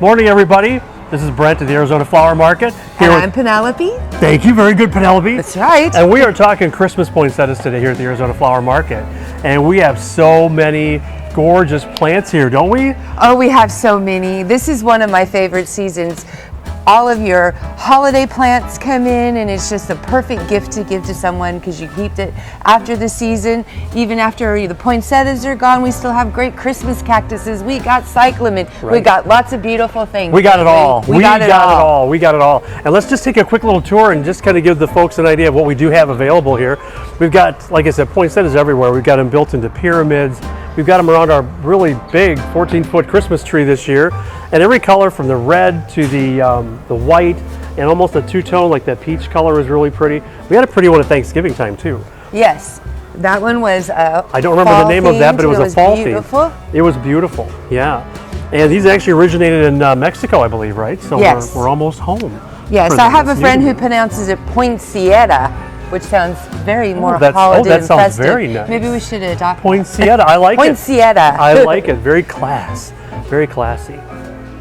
Morning, everybody. This is Brent at the Arizona Flower Market. And I'm Penelope. Thank you. Very good, Penelope. That's right. And we are talking Christmas poinsettias today here at the Arizona Flower Market. And we have so many gorgeous plants here, don't we? Oh, we have so many. This is one of my favorite seasons. All of your holiday plants come in, and it's just a perfect gift to give to someone because you keep it after the season. Even after the poinsettias are gone, we still have great Christmas cactuses. We got cyclamen. Right. We got lots of beautiful things. We got it all. We got it all. We got it all. And let's just take a quick little tour and just kind of give the folks an idea of what we do have available here. We've got, like I said, poinsettias everywhere. We've got them built into pyramids. We've got them around our really big 14-foot Christmas tree this year. And every color from the red to the white and almost a two-tone, like that peach color is really pretty. We had a pretty one at Thanksgiving time too. Yes, that one was I don't remember the name of that, but it was a fall beautiful. theme. It was beautiful, yeah. And these actually originated in Mexico, I believe, right? So yes. we're almost home. Yes, I have a friend who pronounces it Poinsettia, which sounds very more holiday that and sounds festive. very nice. Maybe we should adopt Poinsettia, I like it. Poinsettia. I like it. Very very classy.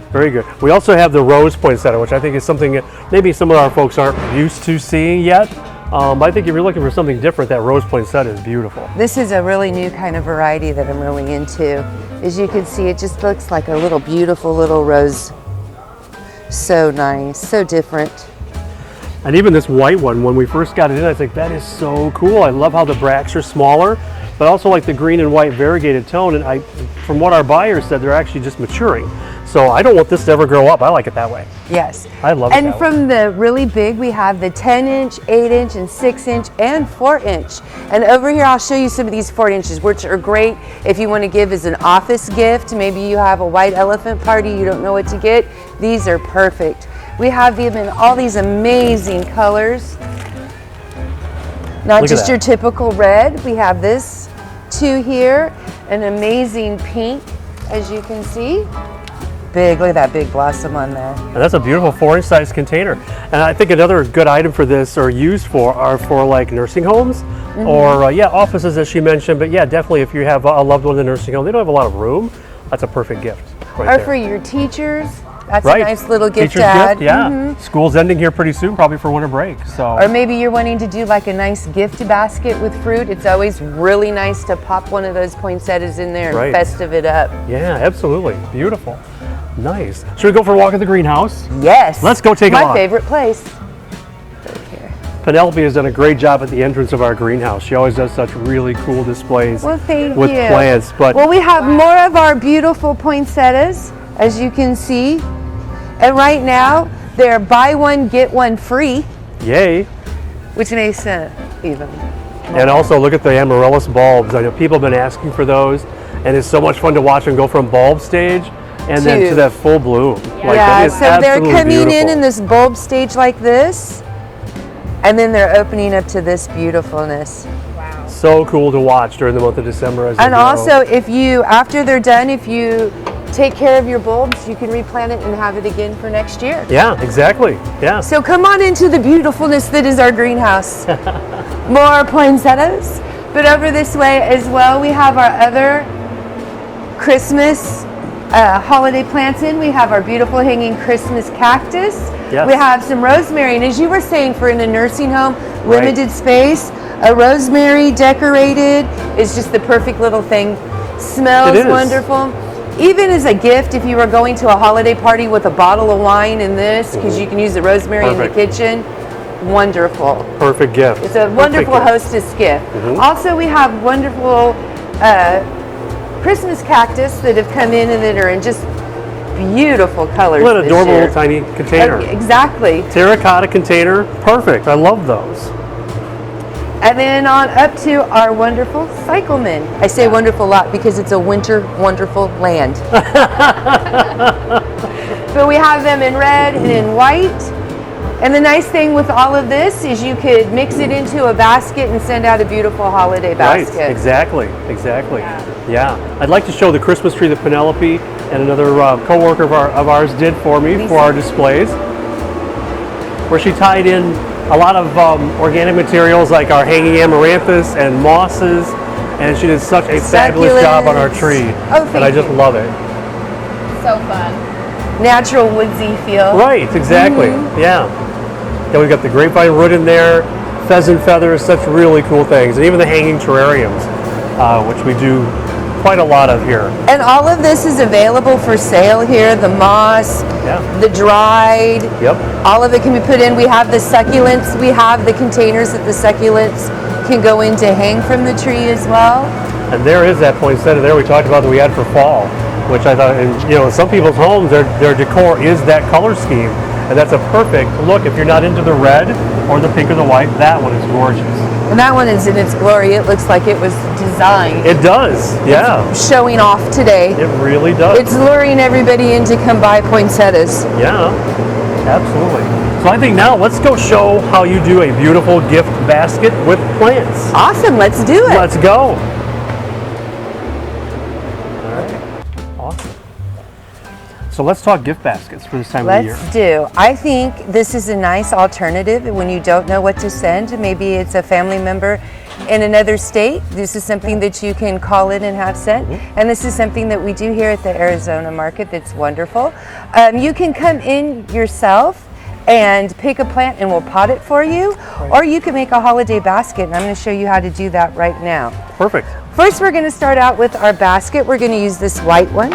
Very good. We also have the rose poinsettia, which I think is something that maybe some of our folks aren't used to seeing yet. I think if you're looking for something different, that rose poinsettia is beautiful. This is a really new kind of variety that I'm really into. As you can see, it just looks like a little beautiful little rose. So nice, so different. And even this white one, when we first got it in, I think that is so cool. I love how the bracts are smaller, but also like the green and white variegated tone. And from what our buyers said, they're actually just maturing. So I don't want this to ever grow up. I like it that way. Yes. I love it And that from the really big, we have the 10-inch, 8-inch, and 6-inch, and 4-inch. And over here, I'll show you some of these 4 inches, which are great if you want to give as an office gift. Maybe you have a white elephant party, you don't know what to get. These are perfect. We have them in all these amazing colors. Not just your typical red. We have this two here, an amazing pink, as you can see. Big, look at that big blossom on there. And that's a beautiful 4-inch size container. And I think another good item for this or used for are for like nursing homes or offices, as she mentioned. But yeah, definitely if you have a loved one in the nursing home, they don't have a lot of room. That's a perfect gift. Right or there. for your teachers. That's right. a nice little gift Teacher's to add. gift, yeah. School's ending here pretty soon, probably for winter break. So. Or maybe you're wanting to do like a nice gift basket with fruit. It's always really nice to pop one of those poinsettias in there and festive it up. Yeah, absolutely. Beautiful. Nice. Should we go for a walk in the greenhouse? Yes. Let's go take a look. My favorite place. Right here. Penelope has done a great job at the entrance of our greenhouse. She always does such really cool displays with plants. Well, we have more of our beautiful poinsettias, as you can see. And right now, they're buy one, get one free. Yay. Which makes even more. And also look at the amaryllis bulbs. I know people have been asking for those, and it's so much fun to watch them go from bulb stage and then to that full bloom. Yeah, so they're coming in this bulb stage like this, and then they're opening up to this beautifulness. Wow. So cool to watch during the month of December as they grow. Also, if you, after they're done, if you take care of your bulbs, you can replant it and have it again for next year. Yeah, exactly. Yeah. So come on into the beautifulness that is our greenhouse. More poinsettias, but over this way as well, we have our other Christmas holiday plants in. We have our beautiful hanging Christmas cactus. Yes. We have some rosemary, and as you were saying, for in a nursing home, limited space, a rosemary decorated is just the perfect little thing. Smells wonderful. Even as a gift, if you were going to a holiday party with a bottle of wine in this, because you can use the rosemary in the kitchen, wonderful. Perfect gift. It's a wonderful hostess gift. Also, we have wonderful Christmas cactus that have come in and that are in just beautiful colors. What an adorable little tiny container. Exactly. Terracotta container. Perfect. I love those. And then on up to our wonderful cyclamen. I say wonderful a lot because it's a winter wonderful land. But we have them in red and in white. And the nice thing with all of this is you could mix it into a basket and send out a beautiful holiday basket. Right, exactly. Yeah. I'd like to show the Christmas tree that Penelope and another co-worker of ours did for me for our displays, where she tied in a lot of organic materials like our hanging amaranthus and mosses, and she did such a fabulous job on our tree. Oh, and I just love it. So fun. natural woodsy feel. Right, exactly. Yeah. Then we've got the grapevine root in there, pheasant feathers, such really cool things, and even the hanging terrariums, which we do quite a lot of here. And all of this is available for sale here. The moss, the dried, all of it can be put in. We have the succulents. We have the containers that the succulents can go in to hang from the tree as well. And there is that poinsettia there we talked about that we had for fall, which I thought, and you know, in some people's homes, their decor is that color scheme. And that's a perfect look. If you're not into the red or the pink or the white, that one is gorgeous. And that one is in its glory. It looks like it was designed. It does, yeah. It's showing off today. It really does. It's luring everybody in to come buy poinsettias. Yeah, absolutely. So I think now let's go show how you do a beautiful gift basket with plants. Awesome, let's do it. Let's go. All right, awesome. So let's talk gift baskets for this time of the year. Let's do. I think this is a nice alternative when you don't know what to send. Maybe it's a family member in another state. This is something that you can call in and have sent. And this is something that we do here at the Arizona market that's wonderful. You can come in yourself and pick a plant and we'll pot it for you. Or you can make a holiday basket, and I'm going to show you how to do that right now. Perfect. First, we're going to start out with our basket. We're going to use this white one.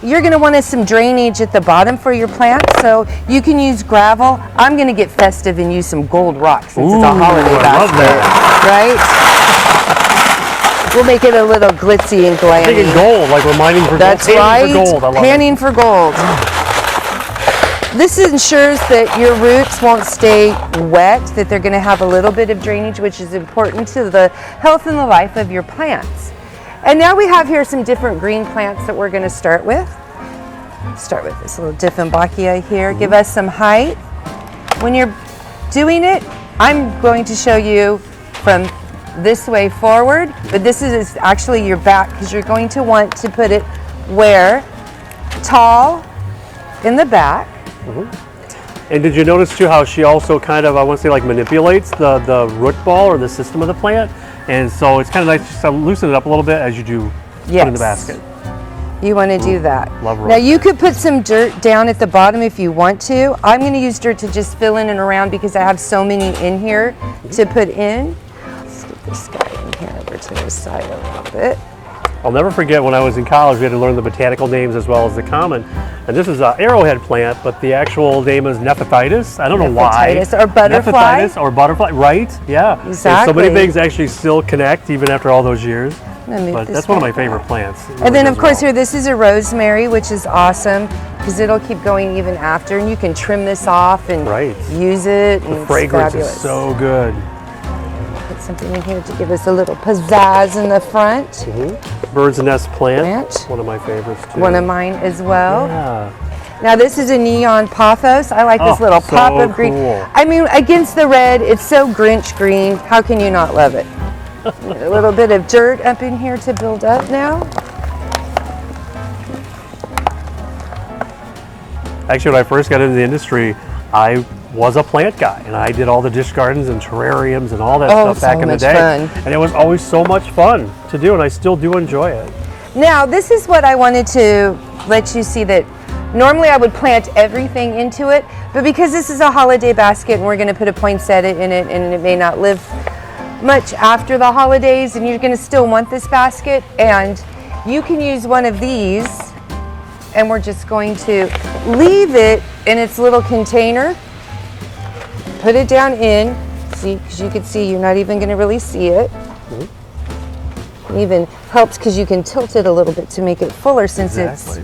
You're going to want some drainage at the bottom for your plant, so you can use gravel. I'm going to get festive and use some gold rocks since it's a holiday basket, right? We'll make it a little glitzy and glammy. Thinking gold, like we're mining for gold. That's right. For gold. I love Panning for gold. This ensures that your roots won't stay wet, that they're going to have a little bit of drainage, which is important to the health and the life of your plants. And now we have here some different green plants that we're going to start with. Start with this little Dieffenbachia here. Give us some height. When you're doing it, I'm going to show you from this way forward, but this is actually your back because you're going to want to put it where? Tall in the back. And did you notice too how she also kind of, I want to say, like manipulates the root ball or the system of the plant? And so it's kind of nice just to loosen it up a little bit as you do put it in the basket. You want to do that. Love now you could put some dirt down at the bottom if you want to. I'm going to use dirt to just fill in and around because I have so many in here to put in. Let's get this guy in here over to the side a little bit. I'll never forget when I was in college, we had to learn the botanical names as well as the common. And this is an arrowhead plant, but the actual name is Nephthyitis. I don't know why. Nephthyitis or butterfly. Nephthyitis or butterfly, right? Yeah. Exactly. And so many things actually still connect even after all those years. But that's one of my favorite plants. And then of course here, this is a rosemary, which is awesome because it'll keep going even after. And you can trim this off and use it. The fragrance is so good. Put something in here to give us a little pizzazz in the front. Bird's nest plant. One of my favorites too. One of mine as well. Yeah. Now this is a neon pothos. I like this little pop of green. Cool. I mean, against the red, it's so Grinch green. How can you not love it? A little bit of dirt up in here to build up now. Actually, when I first got into the industry, I was a plant guy, and I did all the dish gardens and terrariums and all that stuff back in the day. Fun. And it was always so much fun to do, and I still do enjoy it. Now, this is what I wanted to let you see, that normally I would plant everything into it, but because this is a holiday basket and we're going to put a poinsettia in it and it may not live much after the holidays, and you're going to still want this basket, and you can use one of these, and we're just going to leave it in its little container, put it down in, see, because you can see you're not even going to really see it. It even helps because you can tilt it a little bit to make it fuller since it's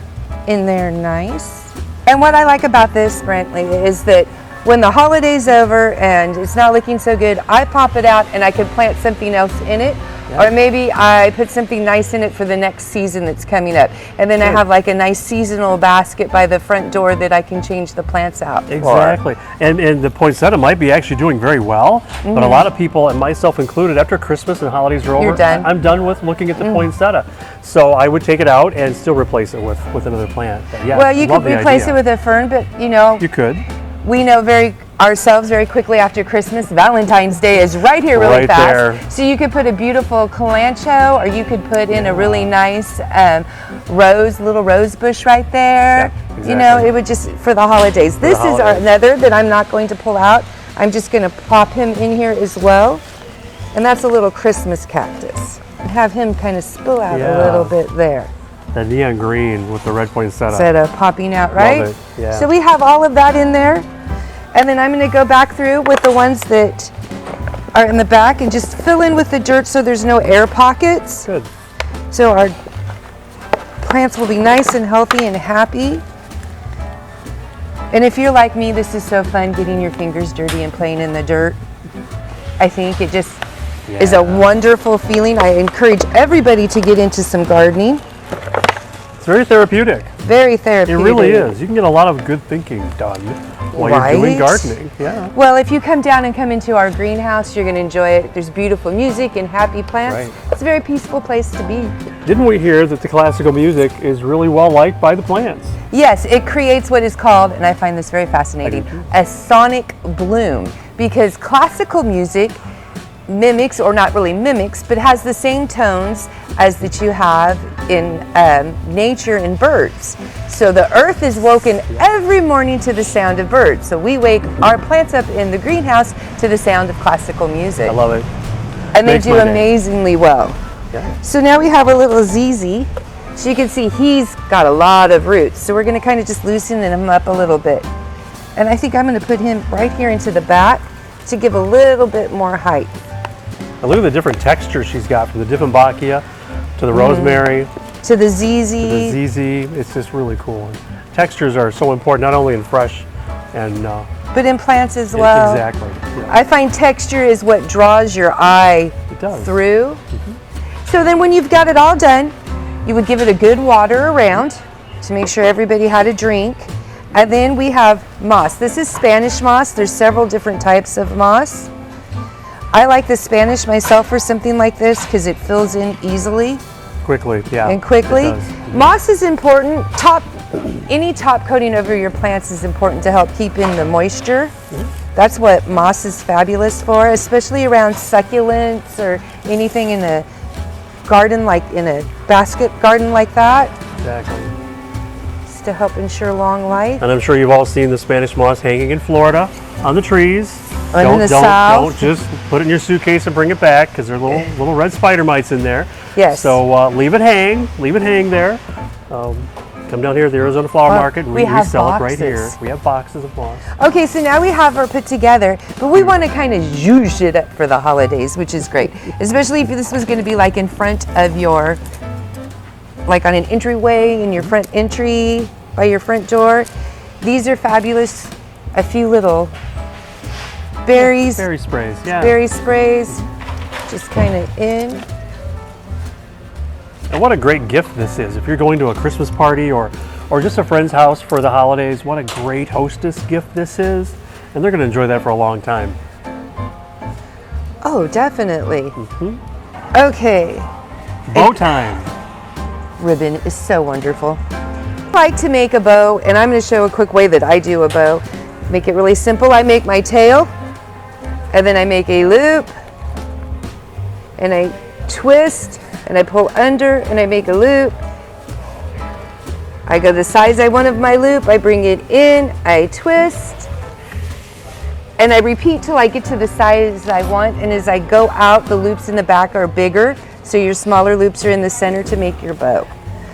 in there nice. And what I like about this, Brantley, is that when the holiday's over and it's not looking so good, I pop it out and I can plant something else in it. Or maybe I put something nice in it for the next season that's coming up. And then I have like a nice seasonal basket by the front door that I can change the plants out Exactly. And the poinsettia might be actually doing very well, but a lot of people, and myself included, after Christmas and holidays are over, You're done. I'm done with looking at the poinsettia. So I would take it out and still replace it with another plant. But yeah, well, you love could the replace idea. it with a fern, but you know. You could. We know ourselves very quickly after Christmas. Valentine's Day is right here really Right fast. there. So you could put a beautiful calancho, or you could put in a really nice little rose bush right there. Yeah, You know, exactly. it would just, for the holidays. This is another that I'm not going to pull out. I'm just going to pop him in here as well. And that's a little Christmas cactus. Have him kind of spill out a little bit there. The neon green with the red poinsettia. Instead of popping out, right? Love it, yeah. So we have all of that in there. And then I'm going to go back through with the ones that are in the back and just fill in with the dirt so there's no air pockets. Good. So our plants will be nice and healthy and happy. And if you're like me, this is so fun, getting your fingers dirty and playing in the dirt. I think it just is a wonderful feeling. I encourage everybody to get into some gardening. It's very therapeutic. Very therapeutic. It really is. You can get a lot of good thinking done while you're doing gardening. Yeah. Well, if you come down and come into our greenhouse, you're going to enjoy it. There's beautiful music and happy plants. Right. It's a very peaceful place to be. Didn't we hear that the classical music is really well liked by the plants? Yes, it creates what is called, and I find this very fascinating, a sonic bloom, because classical music mimics, or not really mimics, but has the same tones as that you have in nature and birds. So the earth is woken every morning to the sound of birds. So we wake our plants up in the greenhouse to the sound of classical music. I love it. And they Makes do my day. amazingly well. Yeah. So now we have a little ZZ. So you can see he's got a lot of roots. So we're going to kind of just loosen him up a little bit. And I think I'm going to put him right here into the back to give a little bit more height. And look at the different textures she's got, from the Dieffenbachia to the rosemary To the ZZ. to the ZZ. It's just really cool. Textures are so important, not only in fresh and But in plants as well. exactly. Yeah. I find texture is what draws your eye It does. through. So then when you've got it all done, you would give it a good water around to make sure everybody had a drink. And then we have moss. This is Spanish moss. There's several different types of moss. I like the Spanish myself for something like this because it fills in easily Quickly, yeah. and quickly. It does. Moss is important. Any top coating over your plants is important to help keep in the moisture. That's what moss is fabulous for, especially around succulents or anything in a garden, like in a basket garden like that, Exactly. just to help ensure long life. And I'm sure you've all seen the Spanish moss hanging in Florida on the trees. And in the south. Don't just put it in your suitcase and bring it back, because there are little red spider mites in there. Yes. So leave it hang there. Come down here at the Arizona Flower Market. we have sell it right here. boxes. We have boxes of moss. Okay, so now we have her put together, but we want to kind of zhuzh it up for the holidays, which is great. Especially if this was going to be like in front of your, like on an entryway in your front entry by your front door. These are fabulous. A few little berries, Berry sprays, yeah. berry sprays, just kind of in. And what a great gift this is. If you're going to a Christmas party or just a friend's house for the holidays, what a great hostess gift this is. And they're going to enjoy that for a long time. Oh, definitely. Okay. Bow time. Ribbon is so wonderful. I like to make a bow, and I'm going to show a quick way that I do a bow. Make it really simple. I make my tail, and then I make a loop, and I twist, and I pull under, and I make a loop. I go the size I want of my loop, I bring it in, I twist, and I repeat till I get to the size I want. And as I go out, the loops in the back are bigger, so your smaller loops are in the center to make your bow.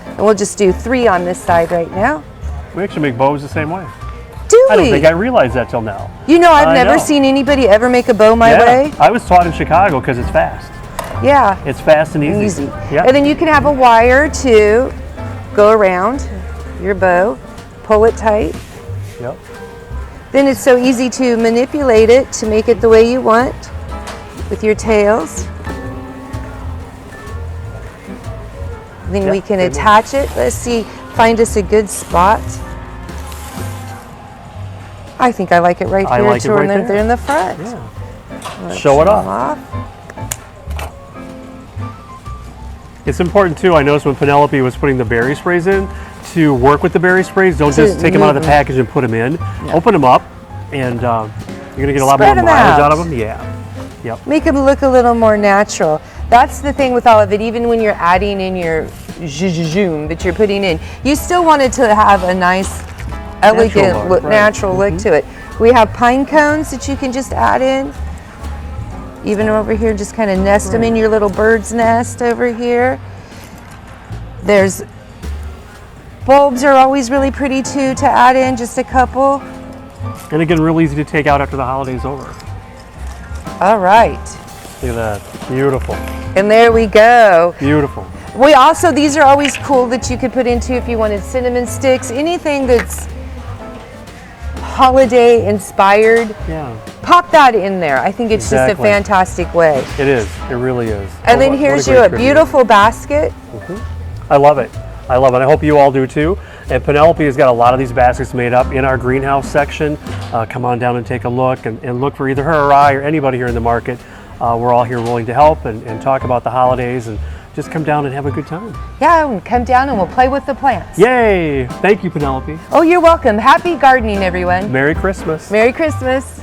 And we'll just do 3 on this side right now. We actually make bows the same way. Do I don't we? think I realized that till now. You know, I've I never know. seen anybody ever make a bow my way. I was taught in Chicago because it's fast. Yeah. It's fast and easy. Easy. Yeah. And then you can have a wire to go around your bow, pull it tight. Yep. Then it's so easy to manipulate it to make it the way you want with your tails. Then Yeah, we can good one. attach it. Let's see, find us a good spot. I think I like it right I here like it too, right and then there. they're in the front. Yeah. Let's Show it them off. It's important too, I noticed when Penelope was putting the berry sprays in, to work with the berry sprays. Don't just take them out of the package and put them in. Open them up and You're gonna get a lot Spread more 'em mileage out. out of them. Yeah. Yep. Make them look a little more natural. That's the thing with all of it. Even when you're adding in your zhuzh that you're putting in, you still want it to have a nice, elegant, look, right. natural look to it. We have pine cones that you can just add in. Even over here, just kind of nest them in your little bird's nest over here. There's bulbs are always really pretty too to add in, just a couple. And again, real easy to take out after the holiday's over. All right. Look at that. Beautiful. And there we go. Beautiful. We also, these are always cool that you could put into if you wanted cinnamon sticks, anything that's holiday inspired. Yeah. Pop that in there. I think it's just a fantastic way. It is. It really is. And then here's you a beautiful basket. I love it. I love it. I hope you all do too. And Penelope has got a lot of these baskets made up in our greenhouse section. Come on down and take a look and look for either her or I or anybody here in the market. We're all here willing to help and talk about the holidays and just come down and have a good time. Yeah, and come down and we'll play with the plants. Yay! Thank you, Penelope. Oh, you're welcome. Happy gardening, everyone. Merry Christmas. Merry Christmas.